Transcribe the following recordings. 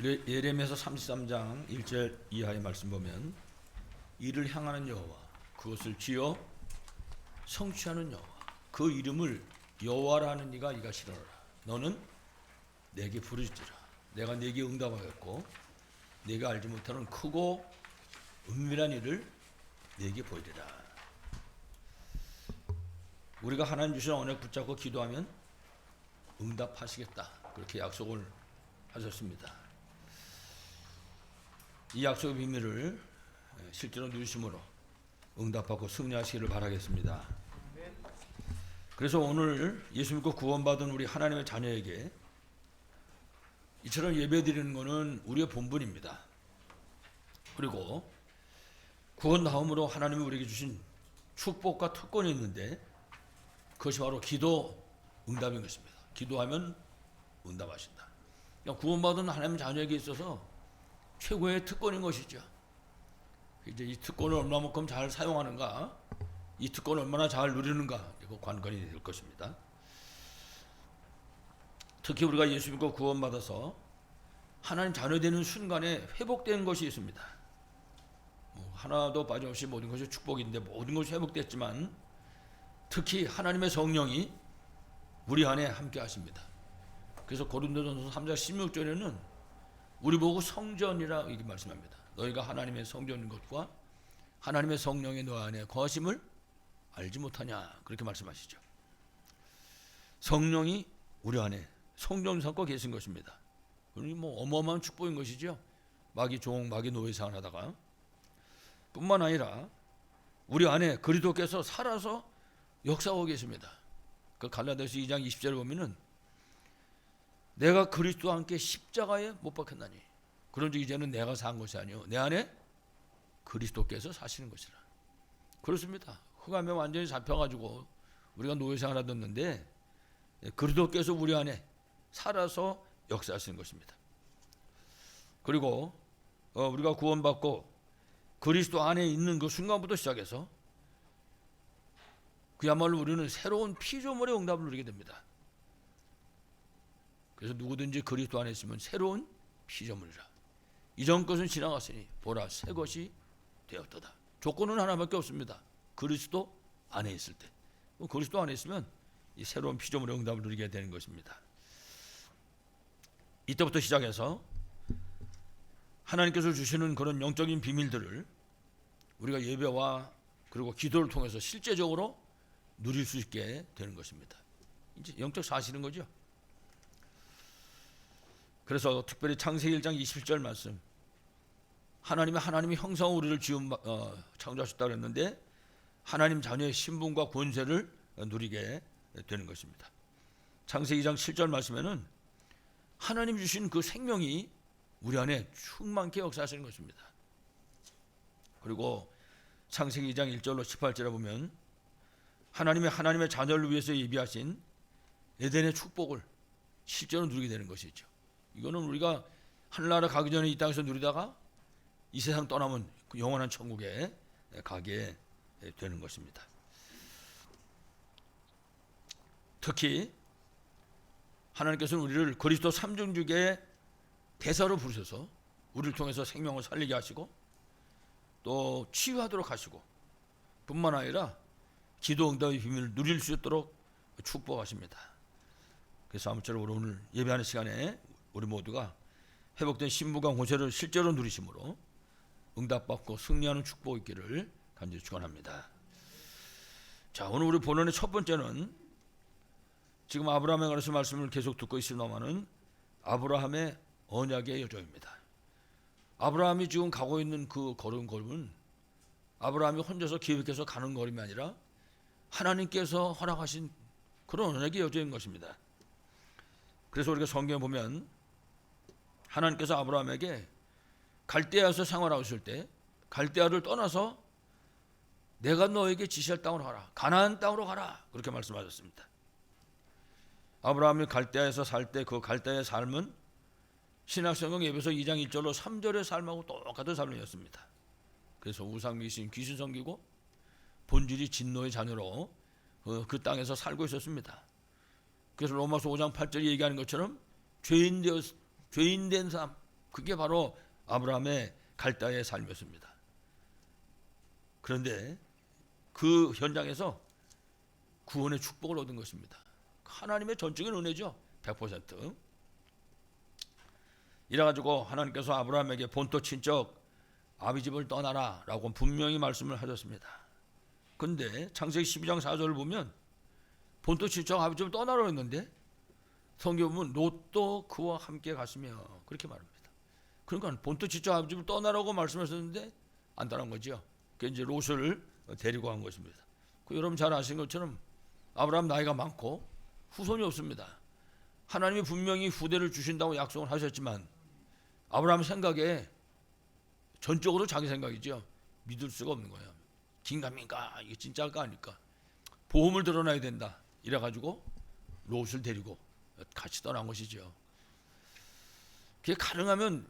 예레미야서 33장 1절 이하의 말씀 보면 이를 향하는 여호와 그것을 지어 성취하는 여호와 그 이름을 여호와라 하는 이가 이가시라라. 너는 내게 부르짖으라. 내가 네게 응답하였고 네가 알지 못하는 크고 은밀한 일을 네게 보이리라. 우리가 하나님 주신 언약 붙잡고 기도하면 응답하시겠다, 그렇게 약속을 하셨습니다. 이 약속의 비밀을 실제로 누리심으로 응답받고 승리하시기를 바라겠습니다. 그래서 오늘 예수 믿고 구원받은 우리 하나님의 자녀에게 이처럼 예배드리는 것은 우리의 본분입니다. 그리고 구원 다음으로 하나님이 우리에게 주신 축복과 특권이 있는데 그것이 바로 기도 응답인 것입니다. 기도하면 응답하신다. 그러니까 구원받은 하나님의 자녀에게 있어서 최고의 특권인 것이죠. 이제 이 특권을 얼마만큼 잘 사용하는가, 이 특권을 얼마나 잘 누리는가, 이거 관건이 될 것입니다. 특히 우리가 예수 믿고 구원받아서 하나님 자녀 되는 순간에 회복된 것이 있습니다. 하나도 빠짐없이 모든 것이 축복인데 모든 것이 회복됐지만 특히 하나님의 성령이 우리 안에 함께 하십니다. 그래서 고린도전서 3장 16절에는 우리 보고 성전이라 이렇게 말씀합니다. 너희가 하나님의 성전인 것과 하나님의 성령이 너 안에 거하심을 알지 못하냐, 그렇게 말씀하시죠. 성령이 우리 안에 성전 삼고 계신 것입니다. 그러니 어마어마한 축복인 것이죠. 마귀 종, 마귀 노예 생활하다가 뿐만 아니라 우리 안에 그리스도께서 살아서 역사하고 계십니다. 그 갈라디아서 2장 20절에 보면은 내가 그리스도와 함께 십자가에 못 박혔나니 그런즉 이제는 내가 산 것이 아니요 내 안에 그리스도께서 사시는 것이라. 그렇습니다. 흑암에 완전히 잡혀가지고 우리가 노예생활하였는데 그리스도께서 우리 안에 살아서 역사하시는 것입니다. 그리고 우리가 구원받고 그리스도 안에 있는 그 순간부터 시작해서 그야말로 우리는 새로운 피조물의 응답을 누리게 됩니다. 그래서 누구든지 그리스도 안에 있으면 새로운 피조물이라. 이전 것은 지나갔으니 보라 새 것이 되었도다. 조건은 하나밖에 없습니다. 그리스도 안에 있을 때. 그리스도 안에 있으면 이 새로운 피조물의 응답을 누리게 되는 것입니다. 이때부터 시작해서 하나님께서 주시는 그런 영적인 비밀들을 우리가 예배와 그리고 기도를 통해서 실제적으로 누릴 수 있게 되는 것입니다. 이제 영적 사실인 거죠. 그래서 특별히 창세기 1장 20절 말씀, 하나님의 형상으로 우리를 창조하셨다고 했는데 하나님 자녀의 신분과 권세를 누리게 되는 것입니다. 창세기 2장 7절 말씀에는 하나님 주신 그 생명이 우리 안에 충만케 역사하시는 것입니다. 그리고 창세기 2장 1절로 18절에 보면 하나님의 자녀를 위해서 예비하신 에덴의 축복을 실제로 누리게 되는 것이죠. 이거는 우리가 하늘나라 가기 전에 이 땅에서 누리다가 이 세상 떠나면 그 영원한 천국에 가게 되는 것입니다. 특히 하나님께서는 우리를 그리스도 삼중주의 대사로 부르셔서 우리를 통해서 생명을 살리게 하시고 또 치유하도록 하시고 뿐만 아니라 기도 응답의 비밀을 누릴 수 있도록 축복하십니다. 그래서 아무쪼록 오늘 예배하는 시간에 우리 모두가 회복된 신부가 권세를 실제로 누리심으로 응답받고 승리하는 축복 있기를 간절히 축원합니다. 자, 오늘 우리 본론의 첫 번째는 지금 아브라함에 관해서 말씀을 계속 듣고 있습니다마는 아브라함의 언약의 여정입니다. 아브라함이 지금 가고 있는 그 걸음은 아브라함이 혼자서 계획해서 가는 걸음이 아니라 하나님께서 허락하신 그런 언약의 여정인 것입니다. 그래서 우리가 성경에 보면 하나님께서 아브라함에게 갈대아에서 생활하고 있을 때 갈대아를 떠나서 내가 너에게 지시할 땅으로 가라, 가나안 땅으로 가라, 그렇게 말씀하셨습니다. 아브라함이 갈대아에서 살 때 그 갈대아의 삶은 신약성경 에베소 2장 1절로 3절의 삶하고 똑같은 삶이었습니다. 그래서 우상미신, 귀신 섬기고 본질이 진노의 자녀로 그 땅에서 살고 있었습니다. 그래서 로마서 5장 8절이 얘기하는 것처럼 죄인된 삶, 그게 바로 아브라함의 갈대아의 삶이었습니다. 그런데 그 현장에서 구원의 축복을 얻은 것입니다. 하나님의 전적인 은혜죠. 100%. 이래가지고 하나님께서 아브라함에게 본토 친척 아비집을 떠나라 라고 분명히 말씀을 하셨습니다. 근데 창세기 12장 4절을 보면 본토 친척 아비집을 떠나라고 했는데 성경 보면 롯도 그와 함께 갔으며 그렇게 말합니다. 그러니까 본토 친척 아비집을 떠나라고 말씀하셨는데 안 떠난 거죠. 그 이제 롯을 데리고 간 것입니다. 여러분 잘 아시는 것처럼 아브라함 나이가 많고 후손이 없습니다. 하나님이 분명히 후대를 주신다고 약속을 하셨지만 아브라함 생각에 전적으로 자기 생각이죠. 믿을 수가 없는 거예요. 긴가민가 이게 진짜일까 아닐까. 보험을 들어놔야 된다. 이래가지고 롯을 데리고 같이 떠난 것이죠. 그게 가능하면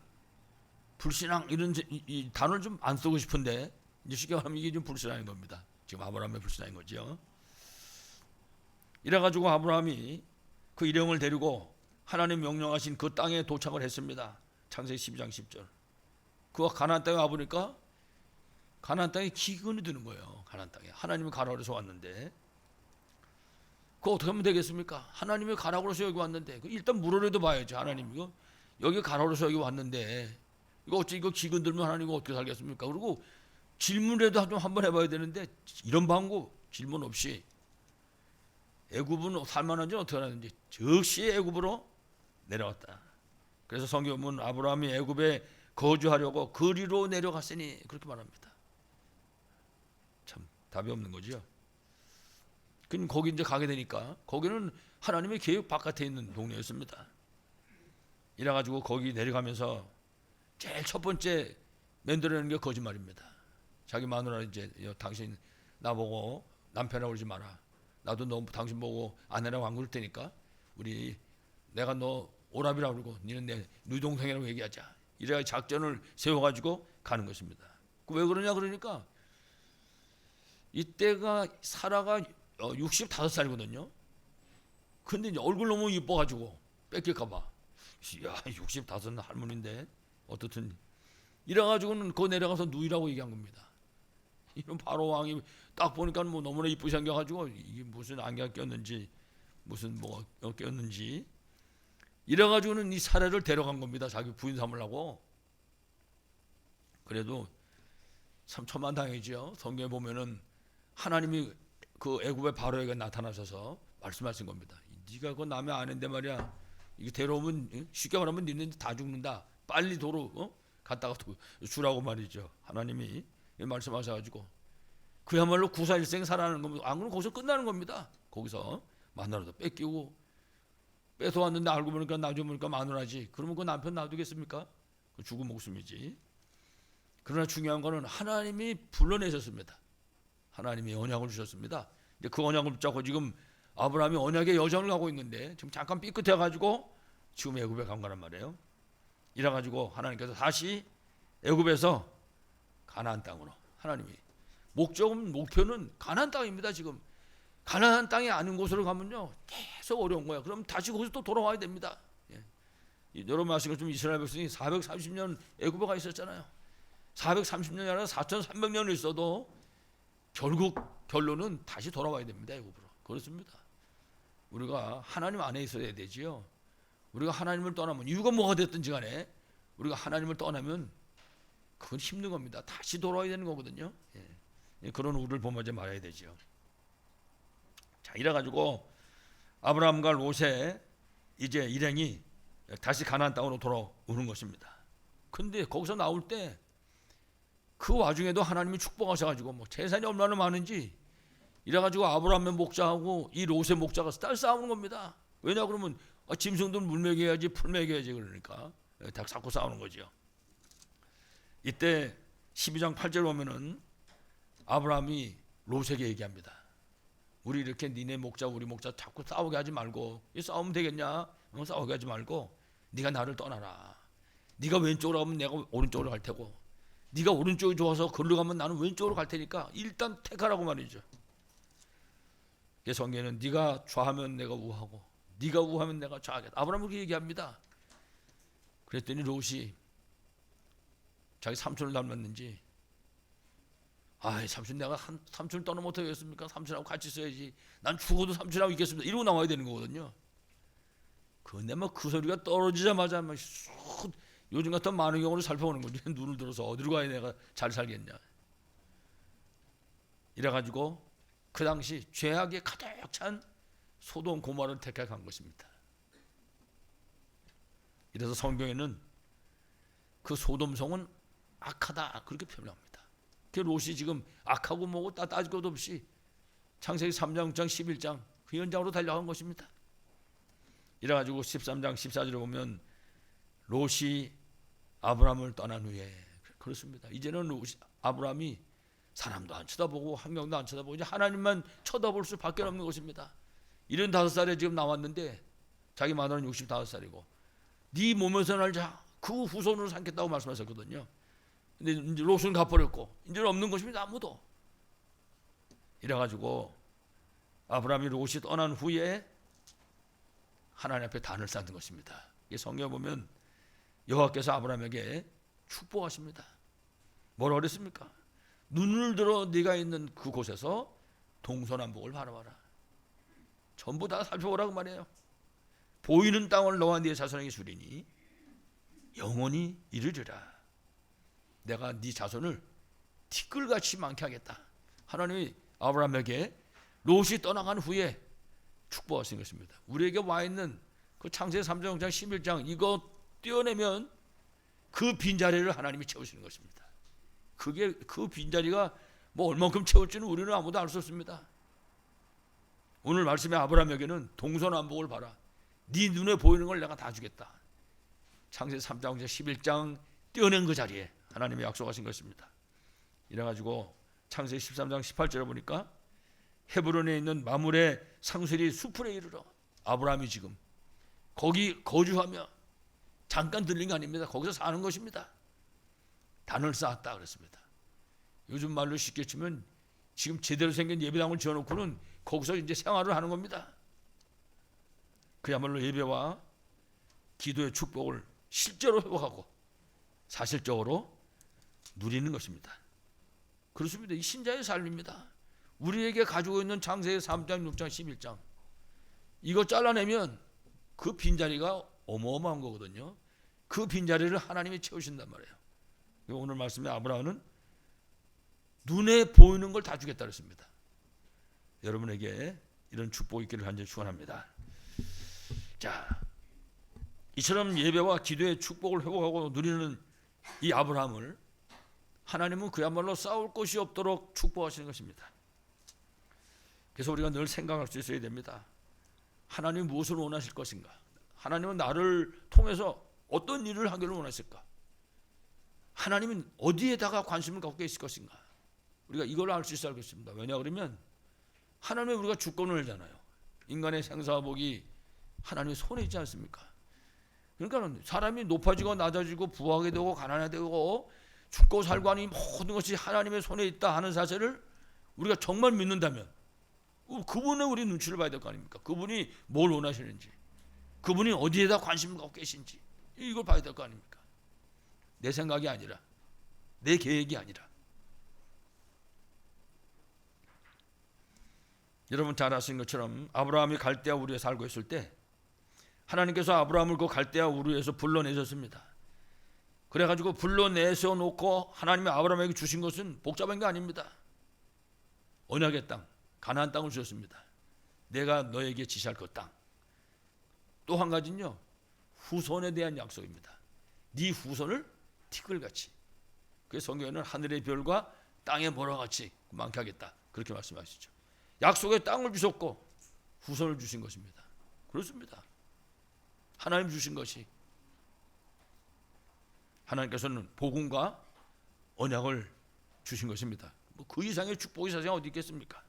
불신앙 이런 이 단어를 좀 안 쓰고 싶은데 이제 쉽게 말하면 이게 좀 불신앙인 겁니다. 지금 아브라함의 불신앙인 거죠. 이래가지고 아브라함이 그 일행을 데리고 하나님 명령하신 그 땅에 도착을 했습니다. 창세기 12장 10절. 그가 가나안 땅에 와보니까 가나안 땅에 기근이 드는 거예요. 가나안 땅에 하나님이 가라고 해서 왔는데 그거 어떻게 하면 되겠습니까? 하나님이 가라고 해서 여기 왔는데 일단 물어라도 봐야죠. 하나님 이거 여기 가라고 해서 여기 왔는데 이거 어찌 이거 기근 들면 하나님 이거 어떻게 살겠습니까? 그리고 질문이라도 좀 한번 해봐야 되는데 이런 방구 질문 없이 애굽은 살만한지 어떻게 하는지 즉시 애굽으로 내려왔다. 그래서 성경은 아브라함이 애굽에 거주하려고 거리로 내려갔으니 그렇게 말합니다. 참 답이 없는 거죠. 그럼 거기 이제 가게 되니까 거기는 하나님의 계획 바깥에 있는 동네였습니다. 이래가지고 거기 내려가면서 제일 첫 번째 만들어내는 게 거짓말입니다. 자기 마누라 이제 당신 나보고 남편이라고 그러지 마라. 나도 너 당신 보고 아내라고 안 그럴 테니까 우리 내가 너 오랍이라고 그러고 니는 내 누동생이라고 얘기하자. 이래가 작전을 세워가지고 가는 것입니다. 왜 그러냐 그러니까 이때가 사라가 65살이거든요. 근데 이제 얼굴 너무 이뻐가지고 뺏길까봐 야 65은 할머니인데 어떻든 이래가지고는 거 내려가서 누이라고 얘기한 겁니다. 이런 바로 왕이 딱 보니까 뭐 너무나 이쁘게 생겨가지고 이게 무슨 안경 꼈는지 무슨 뭐 꼈는지 이래가지고는 이 사례를 데려간 겁니다. 자기 부인 삼으려고. 그래도 참 천만다행이죠. 성경에 보면은 하나님이 그 애굽의 바로에게 나타나셔서 말씀하신 겁니다. 네가 그 남의 아내인데 말이야. 이거 데려오면 쉽게 말하면 니는 다 죽는다. 빨리 도로 갔다가 주라고 말이죠. 하나님이 말씀하셔가지고 그야말로 구사일생 살아나는 겁니다. 안 그러면 거기서 끝나는 겁니다. 거기서 마누라도 뺏기고 뺏어왔는데 알고 보니까 나중에 보니까 마누라지. 그러면 그 남편 놔두겠습니까? 그 죽은 목숨이지. 그러나 중요한 거는 하나님이 불러내셨습니다. 하나님이 언약을 주셨습니다. 이제 그 언약을 붙잡고 지금 아브라함이 언약의 여정을 하고 있는데 지금 잠깐 삐끗해가지고 지금 애굽에 간 거란 말이에요. 이래가지고 하나님께서 다시 애굽에서 가나안 땅으로 하나님이 목표는 가나안 땅입니다. 지금 가나안 땅이 아닌 곳으로 가면요 계속 어려운 거야. 그럼 다시 거기서 또 돌아와야 됩니다. 예. 여러분 아시는 것처럼 이스라엘 백성이 430년 애굽에 가 있었잖아요. 430년이 아니라 4,300년을 있어도 결국 결론은 다시 돌아와야 됩니다. 애굽으로. 그렇습니다. 우리가 하나님 안에 있어야 되지요. 우리가 하나님을 떠나면 이유가 뭐가 됐든지 간에 우리가 하나님을 떠나면 그건 힘든 겁니다. 다시 돌아와야 되는 거거든요. 예. 그런 우리를 범하지 말아야 되죠. 자, 이래가지고 아브라함과 롯의 이제 일행이 다시 가나안 땅으로 돌아오는 것입니다. 근데 거기서 나올 때 그 와중에도 하나님이 축복하셔가지고 뭐 재산이 얼마나 많은지 이래가지고 아브라함의 목자하고 이 롯의 목자가 딸 싸우는 겁니다. 왜냐 그러면 짐승들 물 먹여야지 풀 먹여야지 그러니까 다 자꾸 싸우는 거죠. 이때 12장 8절 보면은 아브라함이 롯에게 얘기합니다. 우리 이렇게 니네 목자 우리 목자 자꾸 싸우게 하지 말고 이 싸우면 되겠냐? 싸우게 하지 말고 네가 나를 떠나라. 네가 왼쪽으로 가면 내가 오른쪽으로 갈 테고 네가 오른쪽이 좋아서 걸로 가면 나는 왼쪽으로 갈 테니까 일단 택하라고 말이죠. 성경에는 네가 좌하면 내가 우하고 네가 우하면 내가 좌하겠다. 아브라함은 그렇게 얘기합니다. 그랬더니 롯이 자기 삼촌을 닮았는지, 아이 삼촌 내가 삼촌을 떠나 못하겠습니까? 삼촌하고 같이 있어야지. 난 죽어도 삼촌하고 있겠습니다. 이러고 나와야 되는 거거든요. 근데 뭐 그 소리가 떨어지자마자 막 요즘 같은 많은 경우를 살펴보는 거죠. 눈을 들어서 어디로 가야 내가 잘 살겠냐. 이래가지고 그 당시 죄악에 가득 찬 소돔 고모라를 택한 것입니다. 이래서 성경에는 그 소돔성은 악하다 그렇게 표현합니다. 그 롯이 지금 악하고 뭐고 따질 것도 없이 창세기 3장, 6장, 11장 그 현장으로 달려간 것입니다. 이래가지고 13장 14절에 보면 롯이 아브라함을 떠난 후에 그렇습니다. 이제는 아브라함이 사람도 안 쳐다보고 환경도 안 쳐다보고 이제 하나님만 쳐다볼 수밖에 없는 것입니다. 75살에 지금 나왔는데 자기 마누라는 65살이고 네 몸에서 날자 그 후손으로 삼겠다고 말씀하셨거든요. 근데 이제 롯은 가버렸고 이제는 없는 것입니다. 아무도. 이래가지고 아브라함이 롯이 떠난 후에 하나님 앞에 단을 쌓는 것입니다. 성경에 보면 여호와께서 아브라함에게 축복하십니다. 뭐라고 그랬습니까? 눈을 들어 네가 있는 그곳에서 동서남북을 바라봐라. 전부 다 살펴보라고 말해요. 보이는 땅을 너와 네 자손에게 주리니 영원히 이르리라. 내가 네 자손을 티끌같이 많게 하겠다. 하나님이 아브라함에게 롯이 떠나간 후에 축복하신 것입니다. 우리에게 와 있는 그 창세기 3장, 11장 이거 떼어내면 그 빈자리를 하나님이 채우시는 것입니다. 그게 그 빈자리가 뭐 얼만큼 채울지는 우리는 아무도 알 수 없습니다. 오늘 말씀에 아브라함에게는 동서남북을 봐라. 네 눈에 보이는 걸 내가 다 주겠다. 창세기 3장, 11장 떼어낸 그 자리에 하나님이 약속하신 것입니다. 이래가지고 창세기 13장 18절에 보니까 헤브론에 있는 마물의 상수리 수풀에 이르러 아브라함이 지금 거기 거주하며 잠깐 들린 게 아닙니다. 거기서 사는 것입니다. 단을 쌓았다 그랬습니다. 요즘 말로 쉽게 치면 지금 제대로 생긴 예배당을 지어놓고는 거기서 이제 생활을 하는 겁니다. 그야말로 예배와 기도의 축복을 실제로 회복하고 사실적으로 누리는 것입니다. 그렇습니다. 이 신자의 삶입니다. 우리에게 가지고 있는 창세기 3장, 6장, 11장 이거 잘라내면 그 빈자리가 어마어마한 거거든요. 그 빈자리를 하나님이 채우신단 말이에요. 오늘 말씀에 아브라함은 눈에 보이는 걸 다 주겠다 그랬습니다. 여러분에게 이런 축복이 있기를 간절히 축원합니다. 자, 이처럼 예배와 기도의 축복을 회복하고 누리는 이 아브라함을 하나님은 그야말로 싸울 것이 없도록 축복하시는 것입니다. 그래서 우리가 늘 생각할 수 있어야 됩니다. 하나님이 무엇을 원하실 것인가? 하나님은 나를 통해서 어떤 일을 하기를 원하실까? 하나님은 어디에다가 관심을 갖고 계실 것인가? 우리가 이걸 알 수 있어야 할 것입니다. 왜냐 그러면 하나님은 우리가 주권을 하잖아요. 인간의 생사와 복이 하나님의 손에 있지 않습니까? 그러니까 사람이 높아지고 낮아지고 부하게 되고 가난하게 되고 죽고 살고 하는 모든 것이 하나님의 손에 있다 하는 사실을 우리가 정말 믿는다면 그분의 우리 눈치를 봐야 될 거 아닙니까? 그분이 뭘 원하시는지, 그분이 어디에다 관심을 갖고 계신지 이걸 봐야 될 거 아닙니까? 내 생각이 아니라, 내 계획이 아니라. 여러분 잘 아시는 것처럼 아브라함이 갈대아 우르에 살고 있을 때 하나님께서 아브라함을 그 갈대아 우르에서 불러내셨습니다. 그래가지고 불러내서 놓고 하나님이 아브라함에게 주신 것은 복잡한 게 아닙니다. 언약의 땅, 가나안 땅을 주셨습니다. 내가 너에게 지시할 그 땅. 또 한 가지는요, 후손에 대한 약속입니다. 네 후손을 티끌같이. 그래서 성경에는 하늘의 별과 땅의 모래와 같이 많게 하겠다 그렇게 말씀하시죠. 약속의 땅을 주셨고 후손을 주신 것입니다. 그렇습니다. 하나님 주신 것이, 하나님께서는 복음과 언약을 주신 것입니다. 그 이상의 축복이 세상에 어디 있겠습니까?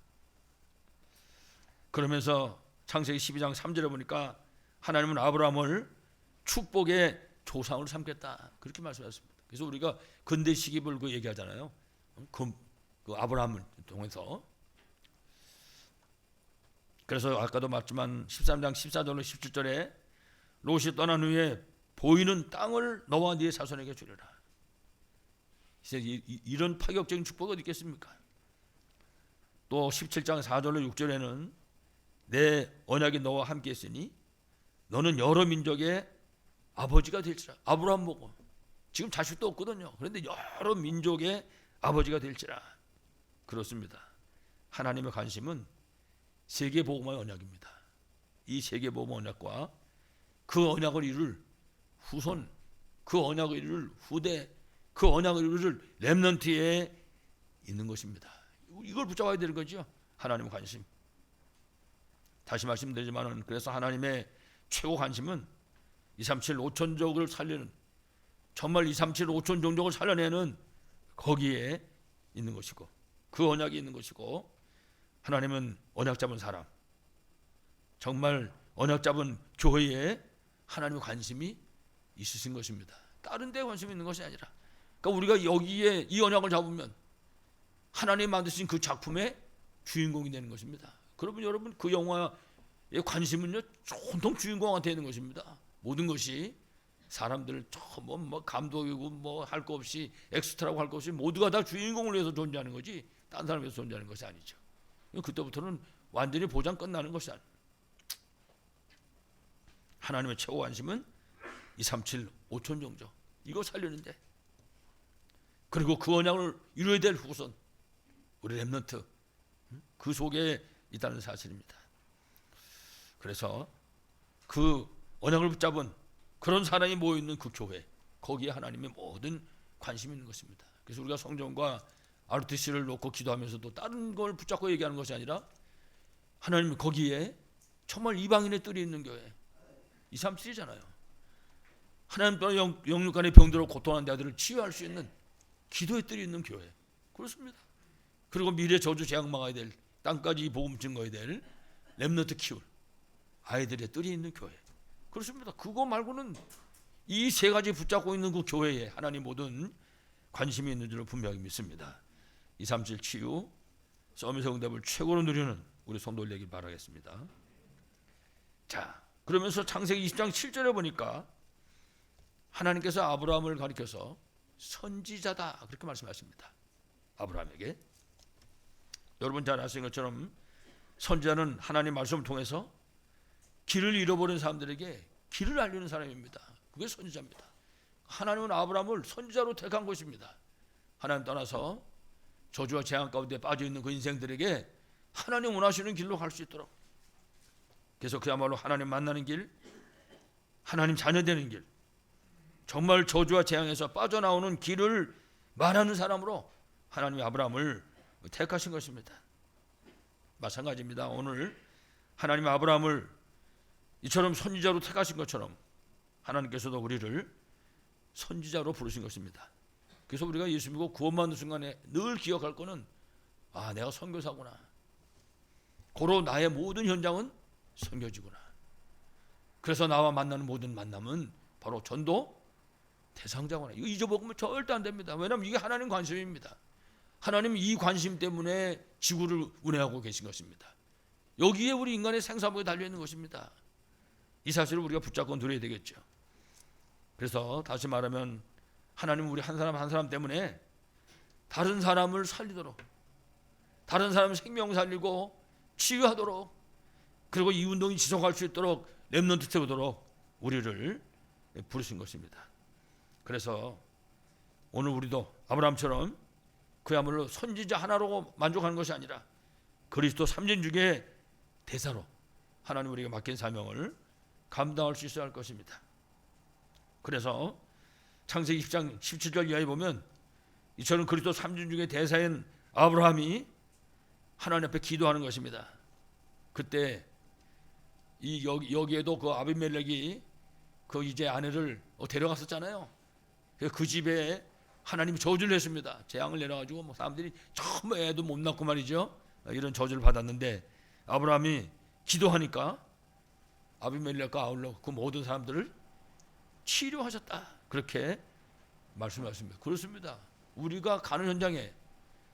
그러면서 창세기 12장 3절에 보니까 하나님은 아브라함을 축복의 조상으로 삼겠다 그렇게 말씀하셨습니다. 그래서 우리가 근대 시기를 그 얘기하잖아요. 그 아브라함을 통해서. 그래서 아까도 말했지만 13장 14절로 17절에 롯이 떠난 후에 보이는 땅을 너와 네 자손에게 주리라. 이런 파격적인 축복이 어디 있겠습니까? 또 17장 4절로 6절에는 내 언약이 너와 함께 있으니 너는 여러 민족의 아버지가 될지라. 아브라함 보고 지금 자식도 없거든요. 그런데 여러 민족의 아버지가 될지라. 그렇습니다. 하나님의 관심은 세계복음의 언약입니다. 이 세계복음 언약과 그 언약을 이룰 후손, 그 언약을 이룰 후대, 그 언약을 이룰 렘넌트에 있는 것입니다. 이걸 붙잡아야 되는 거죠. 하나님의 관심. 다시 말씀드리지만 그래서 하나님의 최고 관심은 237 5천족을 살리는, 정말 237 5천 종족을 살려내는 거기에 있는 것이고, 그 언약이 있는 것이고, 하나님은 언약 잡은 사람, 정말 언약 잡은 교회에 하나님의 관심이 있으신 것입니다. 다른 데에 관심이 있는 것이 아니라, 그러니까 우리가 여기에 이 언약을 잡으면 하나님이 만드신 그 작품의 주인공이 되는 것입니다. 그러면 여러분 그 영화의 관심은요 온통 주인공한테 있는 것입니다. 모든 것이 사람들 뭐 감독이고 뭐 할 거 없이 엑스트라고 할 거 없이 모두가 다 주인공을 위해서 존재하는 거지 딴 사람을 위해서 존재하는 것이 아니죠. 그때부터는 완전히 보장 끝나는 것이 아니에요. 하나님의 최고 관심은 237 5천 종족 이거 살리는데, 그리고 그 언약을 이루어야 될 후손 우리 렘넌트 그 속에 있다는 사실입니다. 그래서 그 언약을 붙잡은 그런 사람이 모여있는 그 교회, 거기에 하나님의 모든 관심이 있는 것입니다. 그래서 우리가 성경과 RTC를 놓고 기도하면서도 다른 걸 붙잡고 얘기하는 것이 아니라 하나님 거기에 정말 이방인의 뜰이 있는 교회, 237이잖아요. 하나님 또한 영육간의 병들어 고통하는 자들을 치유할 수 있는 기도의 뜰이 있는 교회, 그렇습니다. 그리고 미래 저주 재앙 막아야 될, 땅까지 복음 증거해야 될 렘넌트 키울 아이들의 뜰이 있는 교회, 그렇습니다. 그거 말고는 이 세 가지 붙잡고 있는 그 교회에 하나님 모든 관심이 있는 줄을 분명히 믿습니다. 237 치유 서밋의 응답을 최고로 누리는 우리 성도 되길 바라겠습니다. 자, 그러면서 창세기 20장 7절에 보니까 하나님께서 아브라함을 가리켜서 선지자다 그렇게 말씀하십니다. 아브라함에게. 여러분 잘 아시는 것처럼 선지자는 하나님 말씀을 통해서 길을 잃어버린 사람들에게 길을 알리는 사람입니다. 그게 선지자입니다. 하나님은 아브라함을 선지자로 택한 것입니다. 하나님 떠나서 저주와 재앙 가운데 빠져있는 그 인생들에게 하나님 원하시는 길로 갈 수 있도록, 그래서 그야말로 하나님 만나는 길, 하나님 자녀 되는 길, 정말 저주와 재앙에서 빠져나오는 길을 말하는 사람으로 하나님이 아브라함을 택하신 것입니다. 마찬가지입니다. 오늘 하나님이 아브라함을 이처럼 선지자로 택하신 것처럼 하나님께서도 우리를 선지자로 부르신 것입니다. 그래서 우리가 예수 믿고 구원받는 순간에 늘 기억할 거는 내가 선교사구나. 고로 나의 모든 현장은 선교지구나. 그래서 나와 만나는 모든 만남은 바로 전도 대상자구나. 이거 잊어먹으면 절대 안 됩니다. 왜냐하면 이게 하나님 관심입니다. 하나님 이 관심 때문에 지구를 운행하고 계신 것입니다. 여기에 우리 인간의 생사복이 달려있는 것입니다. 이 사실을 우리가 붙잡고 누려야 되겠죠. 그래서 다시 말하면 하나님은 우리 한 사람 한 사람 때문에 다른 사람을 살리도록, 다른 사람 생명 살리고 치유하도록, 그리고 이 운동이 지속할 수 있도록 렘넌트 세우도록 우리를 부르신 것입니다. 그래서 오늘 우리도 아브라함처럼 그야말로 선지자 하나로 만족하는 것이 아니라 그리스도 3년 중에 대사로 하나님 우리에게 맡긴 사명을 감당할 수 있어야 할 것입니다. 그래서 창세기 10장 17절 이하에 보면 이처럼 그리스도 3년 중에 대사인 아브라함이 하나님 앞에 기도하는 것입니다. 그때 여기에도 그 아비멜렉이 그 이제 아내를 데려갔었잖아요. 그 집에 하나님이 저주를 했습니다. 재앙을 내려가지고 뭐 사람들이 전부 애도 못 낳고 말이죠. 이런 저주를 받았는데 아브라함이 기도하니까 아비멜렉과 아울러 그 모든 사람들을 치료하셨다. 그렇게 말씀하십니다. 그렇습니다. 우리가 가는 현장에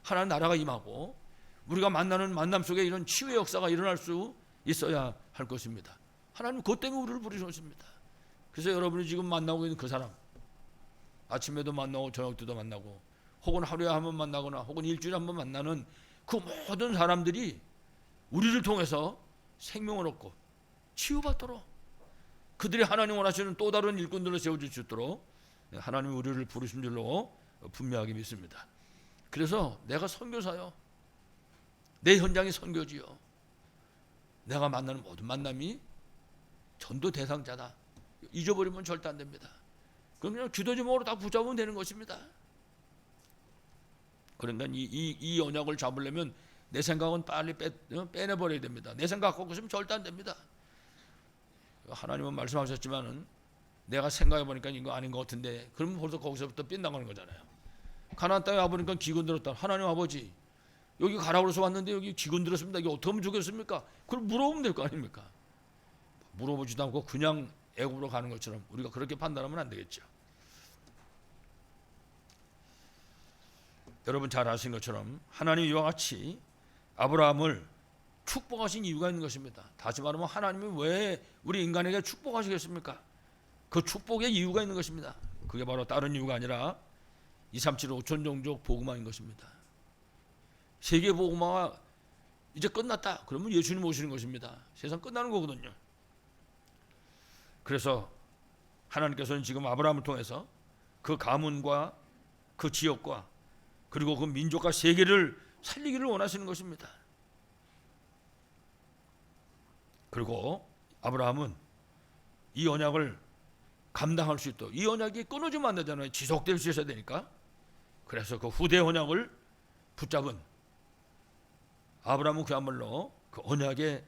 하나님 나라가 임하고 우리가 만나는 만남 속에 이런 치유의 역사가 일어날 수 있어야 할 것입니다. 하나님 그것 때문에 우리를 부르셨습니다. 그래서 여러분이 지금 만나고 있는 그 사람, 아침에도 만나고 저녁 때도 만나고 혹은 하루에 한 번 만나거나 혹은 일주일에 한 번 만나는 그 모든 사람들이 우리를 통해서 생명을 얻고 치유받도록 그들이 하나님 원하시는 또 다른 일꾼들을 세워줄 수 있도록 하나님이 우리를 부르신 줄로 분명하게 믿습니다. 그래서 내가 선교사요, 내 현장이 선교지요, 내가 만나는 모든 만남이 전도 대상자다, 잊어버리면 절대 안 됩니다. 그냥 기도 제목으로 다 붙잡으면 되는 것입니다. 그러니까 이 언약을 잡으려면 내 생각은 빨리 빼내버려야 됩니다. 내 생각 갖고 있으면 절대 안 됩니다. 하나님은 말씀하셨지만은 내가 생각해보니까 이거 아닌 것 같은데, 그러면 벌써 거기서부터 빗나가는 거잖아요. 가나안 땅에 와보니까 기근 들었다. 하나님 아버지, 여기 가라고 그래서 왔는데 여기 기근 들었습니다. 이게 어떻게 하면 좋겠습니까? 그걸 물어보면 될 거 아닙니까? 물어보지도 않고 그냥 애굽으로 가는 것처럼 우리가 그렇게 판단하면 안 되겠죠. 여러분 잘 아시는 것처럼 하나님이 이와 같이 아브라함을 축복하신 이유가 있는 것입니다. 다시 말하면 하나님이 왜 우리 인간에게 축복하시겠습니까? 그 축복의 이유가 있는 것입니다. 그게 바로 다른 이유가 아니라 237 5천 종족 복음화인 것입니다. 세계 복음화가 이제 끝났다 그러면 예수님 오시는 것입니다. 세상 끝나는 거거든요. 그래서 하나님께서는 지금 아브라함을 통해서 그 가문과 그 지역과 그리고 그 민족과 세계를 살리기를 원하시는 것입니다. 그리고 아브라함은 이 언약을 감당할 수 있도록, 이 언약이 끊어지면 안 되잖아요. 지속될 수 있어야 되니까. 그래서 그 후대 언약을 붙잡은 아브라함은 그야말로 그 언약의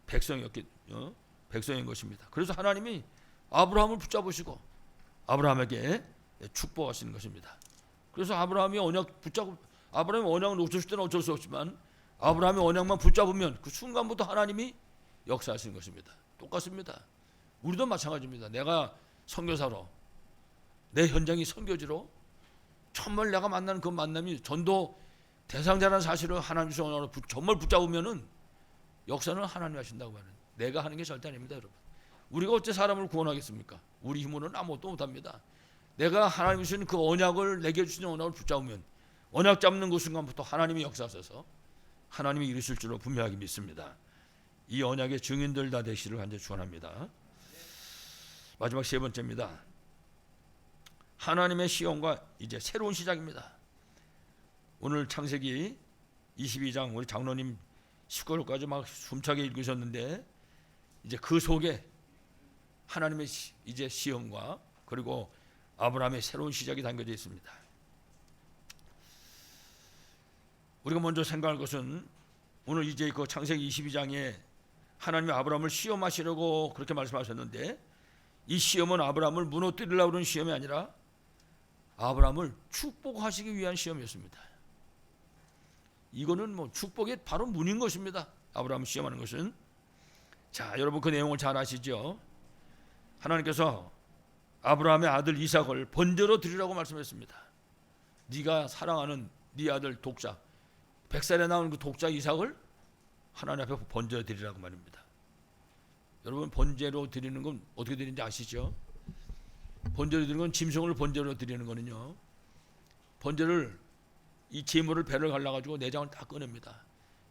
백성인 것입니다. 그래서 하나님이 아브라함을 붙잡으시고 아브라함에게 축복하시는 것입니다. 그래서 아브라함이 언약 붙잡고, 아브라함이 언약을 놓쳤을 때는 어쩔 수 없지만 아브라함이 언약만 붙잡으면 그 순간부터 하나님이 역사하시는 것입니다. 똑같습니다. 우리도 마찬가지입니다. 내가 선교사로, 내 현장이 선교지로 정말 내가 만나는 그 만남이 전도 대상자라는 사실을 하나님의 언약으로 정말 붙잡으면은 역사는 하나님이 하신다고 하는, 내가 하는 게 절대 아닙니다. 여러분, 우리가 어째 사람을 구원하겠습니까? 우리 힘으로는 아무것도 못합니다. 내가 하나님이 주신 그 언약을, 내게 주신 언약을 붙잡으면 언약 잡는 그 순간부터 하나님이 역사하셔서 하나님이 이루실 줄로 분명하게 믿습니다. 이 언약의 증인들 다 되시기를 간절히 축원합니다. 마지막 세 번째입니다. 하나님의 시험과 이제 새로운 시작입니다. 오늘 창세기 22장 우리 장로님 19절까지 막 숨차게 읽으셨는데, 이제 그 속에 하나님의 이제 시험과 그리고 아브라함의 새로운 시작이 담겨져 있습니다. 우리가 먼저 생각할 것은 오늘 이제 그 창세기 22장에 하나님이 아브라함을 시험하시려고 그렇게 말씀하셨는데, 이 시험은 아브라함을 무너뜨리려고 하는 시험이 아니라 아브라함을 축복하시기 위한 시험이었습니다. 이거는 뭐 축복의 바로 문인 것입니다. 아브라함을 시험하는 것은. 자, 여러분 그 내용을 잘 아시죠? 하나님께서 아브라함의 아들 이삭을 번제로 드리라고 말씀했습니다. 네가 사랑하는 네 아들 독자, 100살에 나온 그 독자 이삭을 하나님 앞에 번제로 드리라고 말입니다. 여러분 번제로 드리는 건 어떻게 드리는지 아시죠? 번제로 드리는 건 짐승을 번제로 드리는 거는요, 번제를 이 제물을 배를 갈라가지고 내장을 다 꺼냅니다.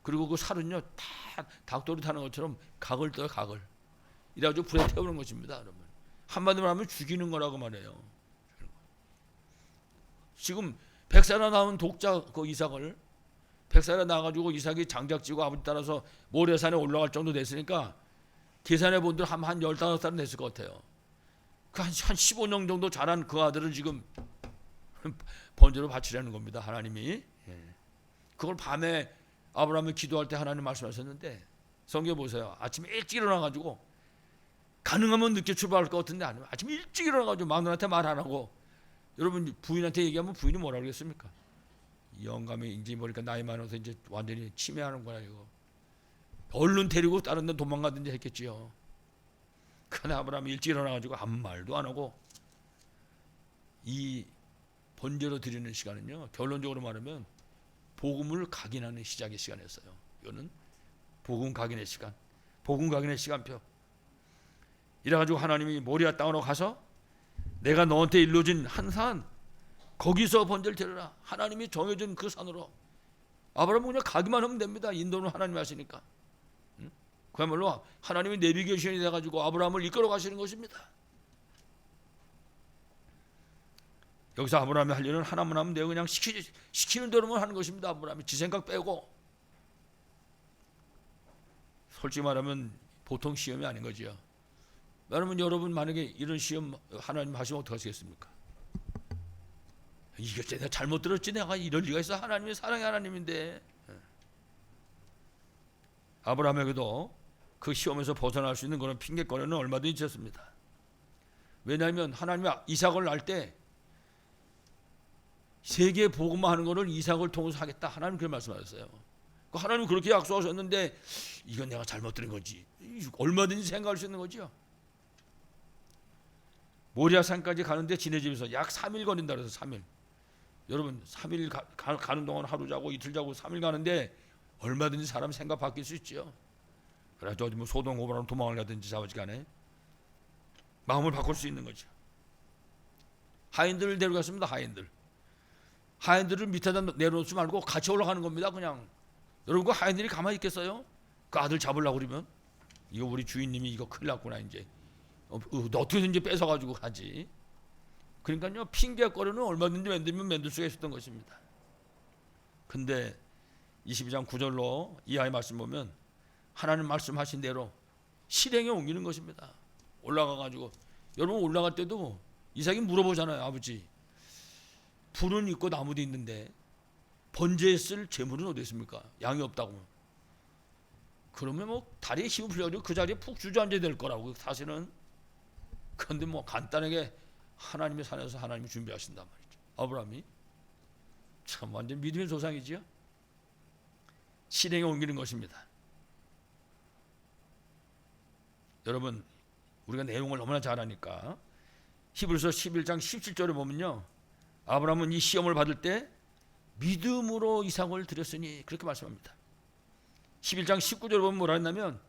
그리고 그 살은요 다 닭도리 타는 것처럼 각을 떠요. 각을 이래가지고 불에 태우는 것입니다. 여러분, 한마디로 하면 죽이는 거라고 말해요. 지금 100살에 나온 독자 그 이삭을 100살에 나가지고 이삭이 장작지고 아버지 따라서 모래산에 올라갈 정도 됐으니까 계산해 본들 한 15살은 됐을 것 같아요. 그 한 15년 정도 자란 그 아들을 지금 번제로 바치려는 겁니다. 하나님이. 그걸 밤에 아브라함이 기도할 때 하나님 말씀하셨는데, 성경 보세요. 아침에 일찍 일어나가지고, 가능하면 늦게 출발할 것 같은데 아니면 아침 일찍 일어나가지고 마누라한테 말 안 하고, 여러분 부인한테 얘기하면 부인이 뭐라 그러겠습니까? 영감이 이제 보니까 나이 많아서 이제 완전히 치매하는 거야 이거. 얼른 데리고 다른 데 도망가든지 했겠지요. 그러나 아브라함이 일찍 일어나가지고 아무 말도 안 하고, 이 번제로 드리는 시간은요, 결론적으로 말하면 복음을 각인하는 시작의 시간이었어요. 이거는 복음 각인의 시간, 복음 각인의 시간표. 이래가지고 하나님이 모리아 땅으로 가서 내가 너한테 일러준 한 산, 거기서 번제를 드려라. 하나님이 정해준 그 산으로. 아브라함은 그냥 가기만 하면 됩니다. 인도는 하나님이 하시니까. 그야말로 하나님이 내비게이션이 돼가지고 아브라함을 이끌어 가시는 것입니다. 여기서 아브라함이 할 일은 하나만 하면 돼요. 그냥 시키는 대로만 하는 것입니다. 아브라함이 지 생각 빼고. 솔직히 말하면 보통 시험이 아닌 거죠. 여러분 만약에 이런 시험 하나님 하시면 어떡하시겠습니까? 이게 내가 잘못 들었지, 내가 이럴 리가 있어. 하나님이 사랑의 하나님인데. 아브라함에게도 그 시험에서 벗어날 수 있는 그런 핑계거리는 얼마든지 있었습니다. 왜냐하면 하나님이 이삭을 낳을 때 세계 복음만 하는 것을 이삭을 통해서 하겠다. 하나님 그렇게 말씀하셨어요. 하나님 그렇게 약속하셨는데 이건 내가 잘못 들은 거지. 얼마든지 생각할 수 있는 거죠. 모리아산까지 가는데 지네 집에서 약 3일 걸린다 그래서 3일. 여러분 3일 가는 동안 하루 자고 이틀 자고 3일 가는데 얼마든지 사람 생각 바뀔 수 있죠. 그래서 어디 뭐 소동 고발하러 도망을 가든지 자오지간에 마음을 바꿀 수 있는 거죠. 하인들을 데려갔습니다. 하인들을 밑에다 내려놓지 말고 같이 올라가는 겁니다. 그냥 여러분 그 하인들이 가만히 있겠어요? 그 아들 잡으려고 그러면 이거 우리 주인님이 이거 큰일 났구나 이제 어떻게든지 뺏어가지고 가지. 그러니까요 핑계거리는 얼마든지 만들 수가 있었던 것입니다. 근데 22장 9절로 이하의 말씀 보면 하나님 말씀하신 대로 실행에 옮기는 것입니다. 올라가가지고 여러분 올라갈 때도 이삭이 물어보잖아요. 아버지 불은 있고 나무도 있는데 번제에 쓸 재물은 어디 있습니까? 양이 없다고. 그러면 뭐 다리에 힘을 풀려가지고 그 자리에 푹 주저앉아야 될 거라고 사실은. 그런데 뭐 간단하게 하나님의 산에서 하나님이 준비하신단 말이죠. 아브라함이 참 완전 믿음의 조상이지요. 실행에 옮기는 것입니다. 여러분 우리가 내용을 너무나 잘 아니까 히브리서 11장 17절에 보면요 아브라함은 이 시험을 받을 때 믿음으로 이삭을 드렸으니 그렇게 말씀합니다. 11장 19절에 보면 뭐라 했냐면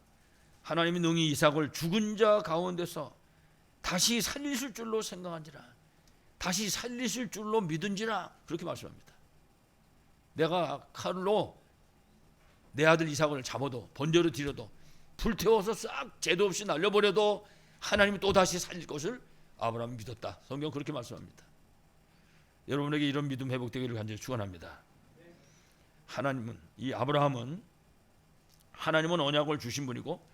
하나님이 능히 이삭을 죽은 자 가운데서 다시 살리실 줄로 생각한지라 다시 살리실 줄로 믿은지라 그렇게 말씀합니다. 내가 칼로 내 아들 이삭을 잡아도 번제로 드려도 불태워서 싹 죄도 없이 날려버려도 하나님이 또 다시 살릴 것을 아브라함이 믿었다. 성경 그렇게 말씀합니다. 여러분에게 이런 믿음 회복되기를 간절히 축원합니다. 하나님은 이 아브라함은 하나님은 언약을 주신 분이고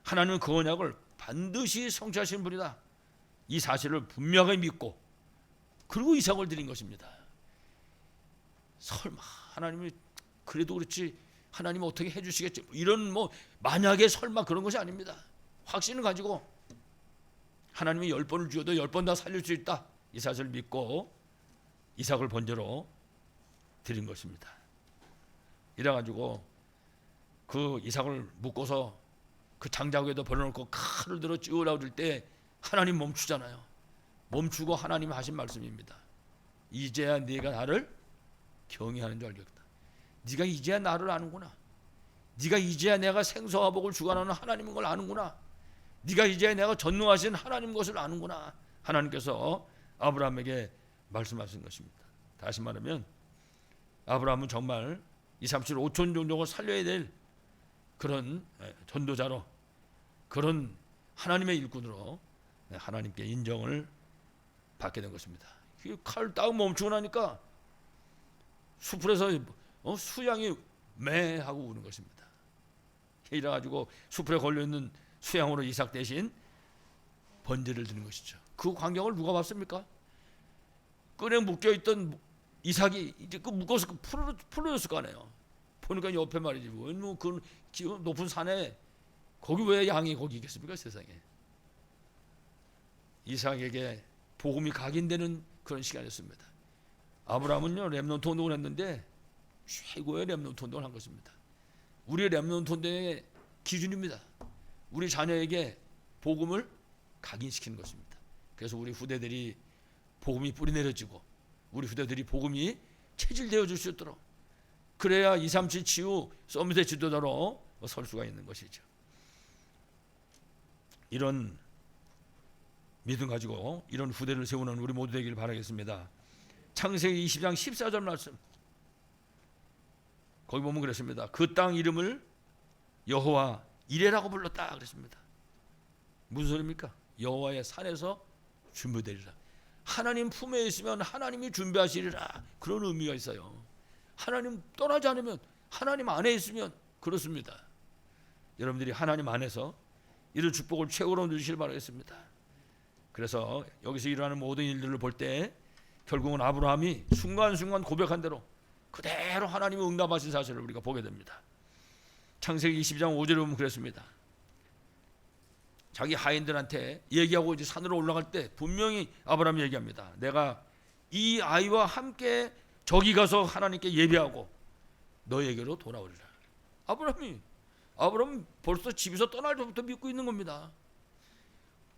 하나님은 그 언약을 반드시 성취하신 분이다. 이 사실을 분명하게 믿고 그리고 이삭을 드린 것입니다. 설마 하나님이 그래도 그렇지 하나님 어떻게 해주시겠지 이런 뭐 만약에 설마 그런 것이 아닙니다. 확신을 가지고 하나님이 10번을 주어도 10번 다 살릴 수 있다. 이 사실을 믿고 이삭을 번제로 드린 것입니다. 이래가지고 그 이삭을 묶어서 그 장자구에다 버려놓고 칼을 들어 찌우라고 할 때 하나님 멈추잖아요. 멈추고 하나님 하신 말씀입니다. 이제야 네가 나를 경외하는 줄 알겠다. 네가 이제야 나를 아는구나. 네가 이제야 내가 생사와 복을 주관하는 하나님인 걸 아는구나. 네가 이제야 내가 전능하신 하나님 것을 아는구나. 하나님께서 아브라함에게 말씀하신 것입니다. 다시 말하면 아브라함은 정말 2, 3, 7, 5천 종족을 살려야 될 그런 전도자로 그런 하나님의 일꾼으로 하나님께 인정을 받게 된 것입니다. 칼 딱 멈추고 나니까 수풀에서 수양이 매 하고 우는 것입니다. 이래가지고 수풀에 걸려있는 수양으로 이삭 대신 번제를 드는 것이죠. 그 광경을 누가 봤습니까? 끈에 묶여있던 이삭이 이제 그 묶어서 풀어졌을 거 아니에요. 보니까 옆에 말이지 그 높은 산에 거기 왜 양이 거기 있겠습니까? 세상에. 이삭에게 복음이 각인되는 그런 시간이었습니다. 아브라함은요 렘넌트 운동을 했는데 최고의 렘넌트 운동을 한 것입니다. 우리의 렘넌트 운동의 기준입니다. 우리 자녀에게 복음을 각인시키는 것입니다. 그래서 우리 후대들이 복음이 뿌리내려지고 우리 후대들이 복음이 체질되어 줄 수 있도록 그래야 2, 3, 7 치유 서밋의 지도자로 설 수가 있는 것이죠. 이런 믿음 가지고 이런 후대를 세우는 우리 모두 되기를 바라겠습니다. 창세기 20장 14절 말씀, 거기 보면 그랬습니다. 그 땅 이름을 여호와 이레라고 불렀다 그랬습니다. 무슨 소리입니까? 여호와의 산에서 준비되리라. 하나님 품에 있으면 하나님이 준비하시리라, 그런 의미가 있어요. 하나님 떠나지 않으면, 하나님 안에 있으면 그렇습니다. 여러분들이 하나님 안에서 이런 축복을 최고로 누리시길 바라겠습니다. 그래서 여기서 일어나는 모든 일들을 볼 때 결국은 아브라함이 순간순간 고백한 대로 그대로 하나님이 응답하신 사실을 우리가 보게 됩니다. 창세기 22장 5절에 보면 그랬습니다. 자기 하인들한테 얘기하고 이제 산으로 올라갈 때 분명히 아브라함이 얘기합니다. 내가 이 아이와 함께 저기 가서 하나님께 예배하고 너에게로 돌아오리라. 아브라함 벌써 집에서 떠날 때부터 믿고 있는 겁니다.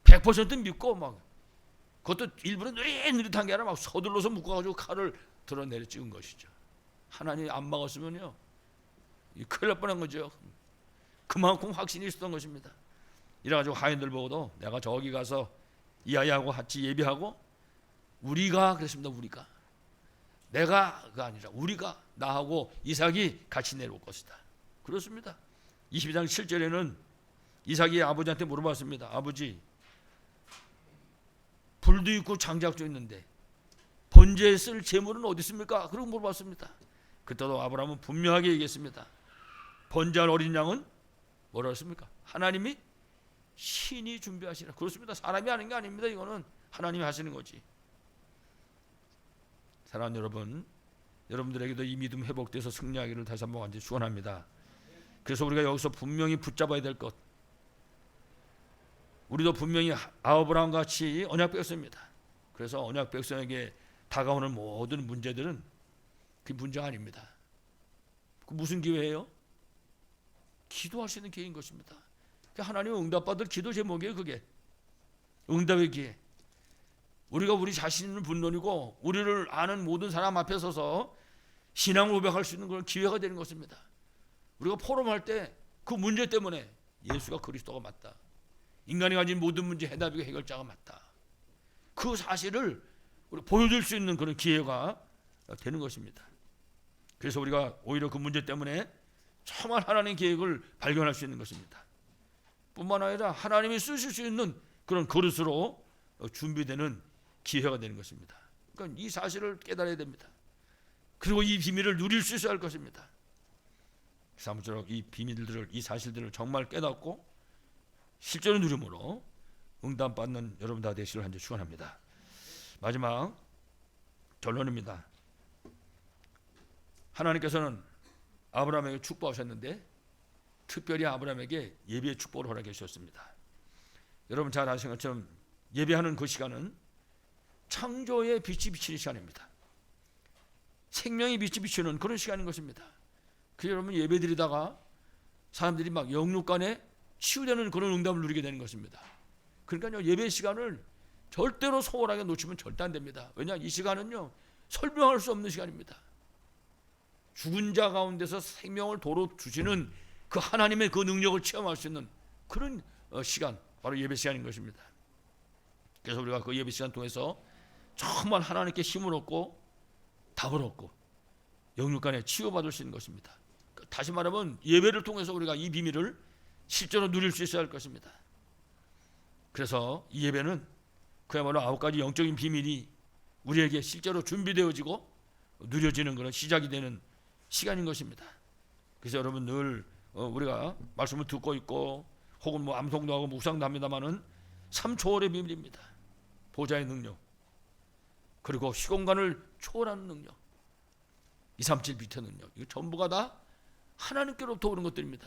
100% 믿고 막 그것도 일부러 느릿느릿한 게 아니라 막 서둘러서 묶어가지고 칼을 드러내려 찍은 것이죠. 하나님이 안 막았으면요 큰일 날 뻔한 거죠. 그만큼 확신이 있었던 것입니다. 이래가지고 하인들 보고도 내가 저기 가서 이 아이하고 같이 예배하고 우리가 그랬습니다. 우리가 내가가 아니라 우리가 나하고 이삭이 같이 내려올 것이다. 그렇습니다. 22장 7절에는 이삭이 아버지한테 물어봤습니다. 아버지, 불도 있고 장작도 있는데 번제에 쓸 제물은 어디 있습니까? 그러고 물어봤습니다. 그때도 아브라함은 분명하게 얘기했습니다. 번제할 어린 양은 뭐라 했습니까? 하나님이 신이 준비하시라. 그렇습니다. 사람이 하는 게 아닙니다. 이거는 하나님이 하시는 거지. 사랑하는 여러분, 여러분들에게도 이 믿음 회복돼서 승리하기를 다시 한번 간절히 축원합니다. 그래서 우리가 여기서 분명히 붙잡아야 될 것, 우리도 분명히 아브라함 같이 언약 백성입니다. 그래서 언약 백성에게 다가오는 모든 문제들은 그 문제가 아닙니다. 그 무슨 기회예요? 기도할 수 있는 기회인 것입니다. 하나님 응답받을 기도 제목이에요. 그게 응답의 기회. 우리가 우리 자신을 분론이고 우리를 아는 모든 사람 앞에 서서 신앙을 고백할 수 있는 그런 기회가 되는 것입니다. 우리가 포럼할 때 그 문제 때문에 예수가 그리스도가 맞다, 인간이 가진 모든 문제 해답이고 해결자가 맞다, 그 사실을 우리 보여줄 수 있는 그런 기회가 되는 것입니다. 그래서 우리가 오히려 그 문제 때문에 정말 하나님의 계획을 발견할 수 있는 것입니다. 뿐만 아니라 하나님이 쓰실 수 있는 그런 그릇으로 준비되는 기회가 되는 것입니다. 그러니까 이 사실을 깨달아야 됩니다. 그리고 이 비밀을 누릴 수 있어야 할 것입니다. 아무쪼록 이 비밀들을, 이 사실들을 정말 깨닫고 실제로 누림으로 응답받는 여러분 다 되시길 한절 축원합니다. 마지막 결론입니다. 하나님께서는 아브라함에게 축복하셨는데 특별히 아브라함에게 예배의 축복을 허락해 주셨습니다. 여러분 잘 아시는 것처럼 예배하는 그 시간은 창조의 빛이 비치는 시간입니다. 생명의 빛이 비치는 그런 시간인 것입니다. 그래서 여러분 예배 드리다가 사람들이 막 영육간에 치유되는 그런 응답을 누리게 되는 것입니다. 그러니까요, 예배 시간을 절대로 소홀하게 놓치면 절대 안 됩니다. 왜냐, 이 시간은요 설명할 수 없는 시간입니다. 죽은 자 가운데서 생명을 도로 주시는 그 하나님의 그 능력을 체험할 수 있는 그런 시간, 바로 예배 시간인 것입니다. 그래서 우리가 그 예배 시간 통해서 정말 하나님께 힘을 얻고 답을 얻고 영육간에 치유받을 수 있는 것입니다. 다시 말하면 예배를 통해서 우리가 이 비밀을 실제로 누릴 수 있어야 할 것입니다. 그래서 이 예배는 그야말로 9가지 영적인 비밀이 우리에게 실제로 준비되어지고 누려지는 그런 시작이 되는 시간인 것입니다. 그래서 여러분 늘 우리가 말씀을 듣고 있고 혹은 뭐 암송도 하고 묵상도 합니다마는 삶 초월의 비밀입니다. 보좌의 능력, 그리고 시공간을 초월하는 능력, 237 빛의 능력, 이거 전부가 다 하나님께로부터 오는 것들입니다.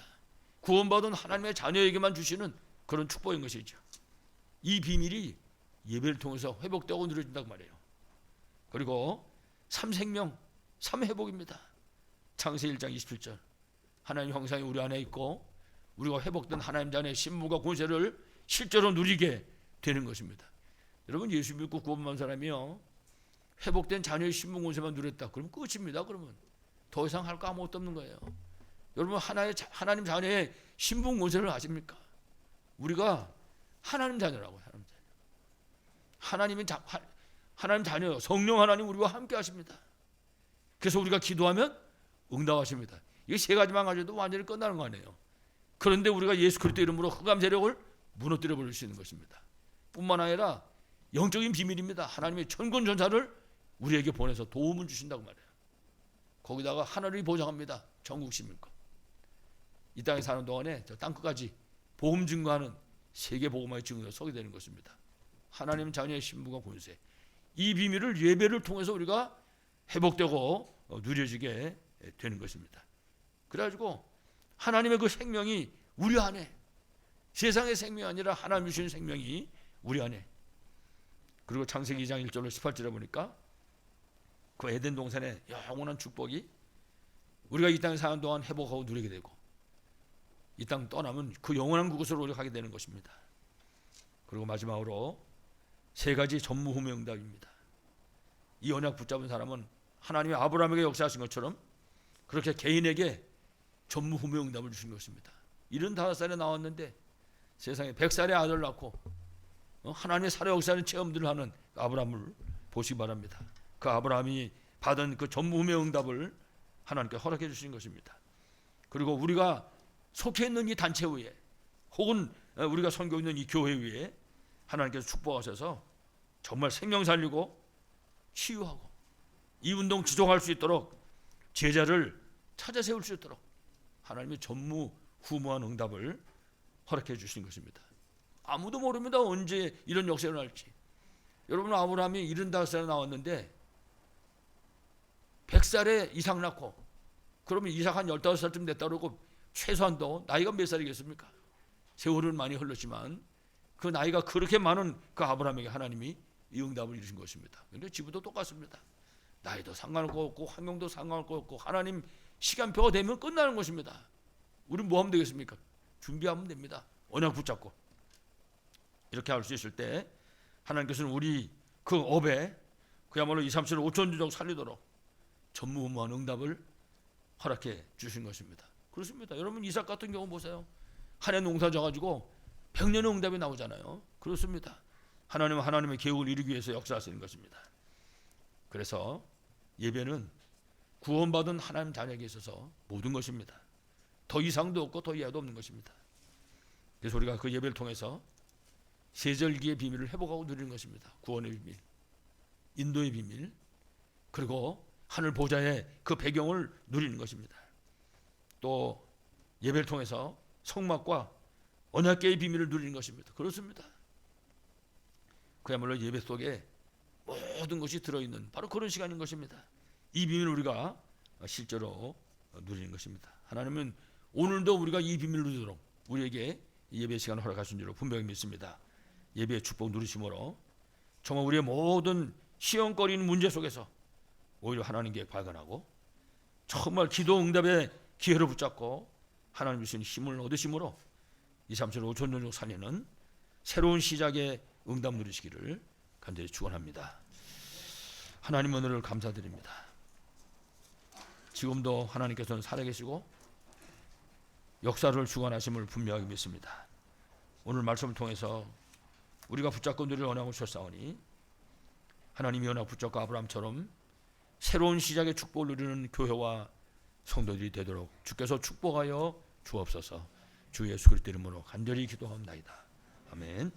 구원받은 하나님의 자녀에게만 주시는 그런 축복인 것이죠. 이 비밀이 예배를 통해서 회복되고 누려진다고 말해요. 그리고 3생명, 3회복입니다. 창세기 1장 27절, 하나님 형상이 우리 안에 있고 우리가 회복된 하나님 자녀의 신분과 권세를 실제로 누리게 되는 것입니다. 여러분 예수 믿고 구원받은 사람이요, 회복된 자녀의 신분 권세만 누렸다 그러면 끝입니다. 그러면 더 이상 할 거 아무것도 없는 거예요. 여러분 하나님 자녀의 신분 권세를 아십니까? 우리가 하나님 자녀라고요. 하나님 자녀. 하나님 자녀요. 성령 하나님 우리와 함께 하십니다. 그래서 우리가 기도하면 응답하십니다. 이 세 가지만 가져도 완전히 끝나는 거 아니에요. 그런데 우리가 예수 그리스도 이름으로 흑암 세력을 무너뜨려 버릴 수 있는 것입니다. 뿐만 아니라 영적인 비밀입니다. 하나님의 천군 전사를 우리에게 보내서 도움을 주신다고 말해요. 거기다가 하늘이 보장합니다. 전국 시민과. 이 땅에 사는 동안에 저 땅끝까지 복음 증거하는 세계 복음화의 증거가 서게 되는 것입니다. 하나님 자녀의 신부가 권세. 이 비밀을 예배를 통해서 우리가 회복되고 누려지게 되는 것입니다. 그래가지고 하나님의 그 생명이 우리 안에, 세상의 생명이 아니라 하나님 주신 생명이 우리 안에. 그리고 창세기 2장 1절로 18절에 보니까 그 에덴 동산의 영원한 축복이 우리가 이 땅에 사는 동안 회복하고 누리게 되고 이 땅 떠나면 그 영원한 그곳으로 우리가 가게 되는 것입니다. 그리고 마지막으로 세 가지 전무후무 응답입니다. 이 언약 붙잡은 사람은 하나님이 아브라함에게 역사하신 것처럼 그렇게 개인에게 전무후무 응답을 주신 것입니다. 75살에 나왔는데 세상에 100살의 아들 낳고 하나님의 살아역사하는 체험들을 하는 아브라함을 보시기 바랍니다. 그 아브라함이 받은 그 전무후무 응답을 하나님께 허락해 주신 것입니다. 그리고 우리가 속해 있는 이 단체 위에 혹은 우리가 섬기고 있는 이 교회 위에 하나님께서 축복하셔서 정말 생명 살리고 치유하고 이 운동 지속할 수 있도록 제자를 찾아 세울 수 있도록 하나님의 전무후무한 응답을 허락해 주신 것입니다. 아무도 모릅니다. 언제 이런 역사가 날지. 여러분, 아브라함이 75살에 나왔는데 100살에 이삭 낳고 그러면 이삭 한 15살쯤 됐다 그러고 최소한도 나이가 몇 살이겠습니까? 세월은 많이 흘렀지만 그 나이가 그렇게 많은 그 아브라함에게 하나님이 이 응답을 이루신 것입니다. 그런데 지금도 똑같습니다. 나이도 상관없고 환경도 상관없고 하나님 시간표가 되면 끝나는 것입니다. 우리는 뭐 하면 되겠습니까? 준비하면 됩니다. 언약 붙잡고 이렇게 할 수 있을 때 하나님께서는 우리 그 업에 그야말로 2, 3, 7, 5천 주족 살리도록 전무후무한 응답을 허락해 주신 것입니다. 그렇습니다. 여러분, 이삭 같은 경우 보세요. 한 해 농사 져가지고 100년의 응답이 나오잖아요. 그렇습니다. 하나님은 하나님의 계획을 이루기 위해서 역사하시는 것입니다. 그래서 예배는 구원받은 하나님 자녀에게 있어서 모든 것입니다. 더 이상도 없고 더 이하도 없는 것입니다. 그래서 우리가 그 예배를 통해서 세절기의 비밀을 회복하고 누리는 것입니다. 구원의 비밀, 인도의 비밀, 그리고 하늘 보좌의 그 배경을 누리는 것입니다. 또 예배를 통해서 성막과 언약궤의 비밀을 누리는 것입니다. 그렇습니다. 그야말로 예배 속에 모든 것이 들어있는 바로 그런 시간인 것입니다. 이 비밀을 우리가 실제로 누리는 것입니다. 하나님은 오늘도 우리가 이 비밀을 누리도록 우리에게 예배 시간을 허락하신 줄로 분명히 믿습니다. 예배의 축복 누리심으로 정말 우리의 모든 시험거리는 문제 속에서 오히려 하나님 계획 발견하고 정말 기도 응답의 기회를 붙잡고 하나님 주신 힘을 얻으심으로 2, 3, 7, 5천 년 중 살리는 새로운 시작의 응답 누리시기를 간절히 축원합니다. 하나님 은혜를 감사드립니다. 지금도 하나님께서는 살아계시고 역사를 주관하심을 분명하게 믿습니다. 오늘 말씀을 통해서 우리가 붙잡고 누릴 언약을 주셨사오니 하나님이 언약 붙잡고 아브라함처럼 새로운 시작의 축복을 누리는 교회와 성도들이 되도록 주께서 축복하여 주옵소서. 주 예수 그리스도 이름으로 간절히 기도하옵나이다. 아멘.